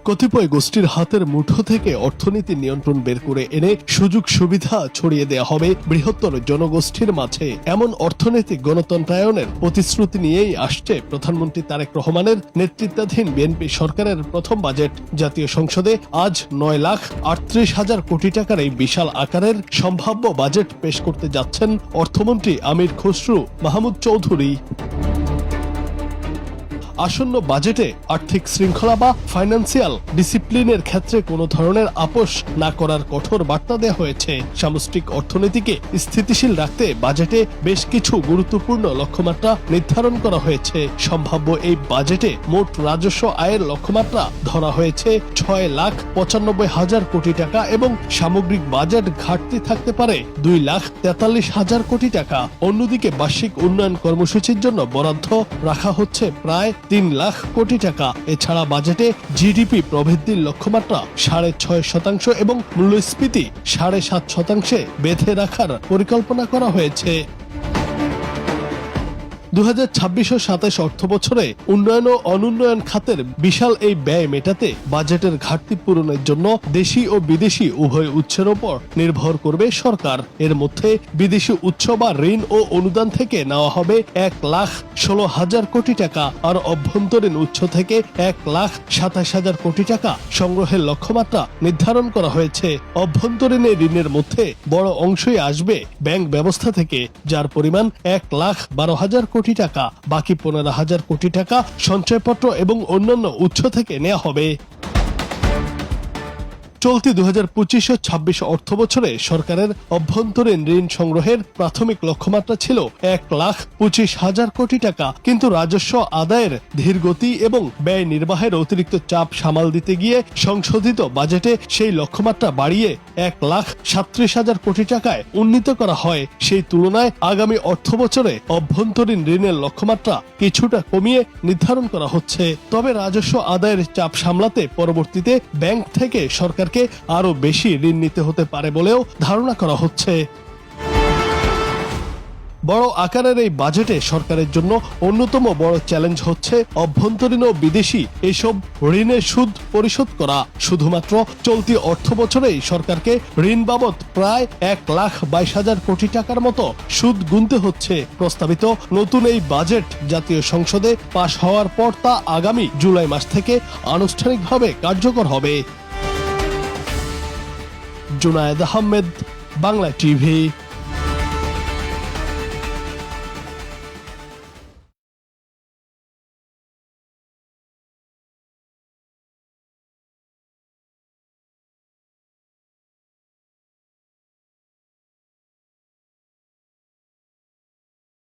কতিপয় গোষ্ঠীর হাতের মুঠো থেকে অর্থনীতি নিয়ন্ত্রণ বের করে এনে সুযোগ সুবিধা ছড়িয়ে দেয়া হবে বৃহত্তর জনগোষ্ঠীর মাঝে। এমন অর্থনৈতিক গণতন্ত্রায়নের প্রতিশ্রুতি নিয়েই আসছে প্রধানমন্ত্রী তারেক রহমানের নেতৃত্বাধীন বিএনপি সরকারের প্রথম বাজেট। জাতীয় সংসদে আজ 9,38,000 কোটি টাকার এই বিশাল আকারের সম্ভাব্য বাজেট পেশ করতে যাচ্ছেন অর্থমন্ত্রী আমির খসরু মাহমুদ চৌধুরী। আসন্ন বাজেটে আর্থিক শৃঙ্খলা বা ফাইন্যান্সিয়াল ডিসিপ্লিনের ক্ষেত্রে কোনো ধরনের আপোষ না করার কঠোর বার্তা দেওয়া হয়েছে। সামষ্টিক অর্থনীতিকে স্থিতিশীল রাখতে বাজেটে বেশ কিছু গুরুত্বপূর্ণ লক্ষ্যমাত্রা নির্ধারণ করা হয়েছে। সম্ভাব্য এই বাজেটে মোট রাজস্ব আয়ের লক্ষ্যমাত্রা ধরা হয়েছে 6,95,000 কোটি টাকা এবং সামগ্রিক বাজেট ঘাটতি থাকতে পারে 2,43,000 কোটি টাকা। অন্যদিকে বার্ষিক উন্নয়ন কর্মসূচির জন্য বরাদ্দ রাখা হচ্ছে প্রায় 3 লাখ কোটি টাকা। এছাড়া বাজেটে জিডিপি প্রবৃদ্ধির লক্ষ্যমাত্রা 6.5% এবং মূল্যস্ফীতি 7.5% বেঁধে রাখার পরিকল্পনা করা হয়েছে। 2026 ও 27 অর্থ বছরে উন্নয়ন ও অনুন্নয়ন খাতের বিশাল এই ব্যয় মেটাতে বাজেটের ঘাটতি পূরণের জন্য দেশি ও বিদেশি উভয় উৎসের ওপর নির্ভর করবে সরকার। এর মধ্যে বিদেশি উৎস বা ঋণ ও অনুদান থেকে নেওয়া হবে 1,16,000 কোটি টাকা, আর অভ্যন্তরীণ উৎস থেকে 1,27,000 কোটি টাকা সংগ্রহের লক্ষ্যমাত্রা নির্ধারণ করা হয়েছে। অভ্যন্তরীণ ঋণের মধ্যে বড় অংশই আসবে ব্যাংক ব্যবস্থা থেকে, যার পরিমাণ 1,12,000 কোটি টাকা। বাকি 15,000 কোটি টাকা সঞ্চয়পত্র এবং অন্যান্য উৎস থেকে নেওয়া হবে। চলতি 2025 ও 26 অর্থ বছরে সরকারের অভ্যন্তরীণ ঋণ সংগ্রহের প্রাথমিক লক্ষ্যমাত্রা ছিল 1,25,000 কোটি টাকা, কিন্তু রাজস্ব আদায়ের ধীরগতি এবং ব্যয় নির্বাহের অতিরিক্ত চাপ সামাল দিতে গিয়ে সংশোধিত বাজেটে সেই লক্ষ্যমাত্রা বাড়িয়ে 1,37,000 কোটি টাকায় উন্নীত করা হয়। সেই তুলনায় আগামী অর্থ বছরে অভ্যন্তরীণ ঋণের লক্ষ্যমাত্রা কিছুটা কমিয়ে নির্ধারণ করা হচ্ছে। তবে রাজস্ব আদায়ের চাপ সামলাতে পরবর্তীতে ব্যাংক থেকে সরকার আরো বেশি ঋণ নিতে হতে পারে বলেও ধারণা করা হচ্ছে। বড় আকারের এই বাজেটে সরকারের জন্য অন্যতম বড় চ্যালেঞ্জ হচ্ছে অভ্যন্তরীণ ও বিদেশি এসব ঋণের সুদ পরিশোধ করা। শুধুমাত্র চলতি অর্থ বছরেই সরকারকে ঋণ বাবদ প্রায় 1,22,000 কোটি টাকার মতো সুদ গুনতে হচ্ছে। প্রস্তাবিত নতুন এই বাজেট জাতীয় সংসদে পাশ হওয়ার পর তা আগামী জুলাই মাস থেকে আনুষ্ঠানিকভাবে কার্যকর হবে। জুনায়েদ আহমেদ, বাংলা টিভি।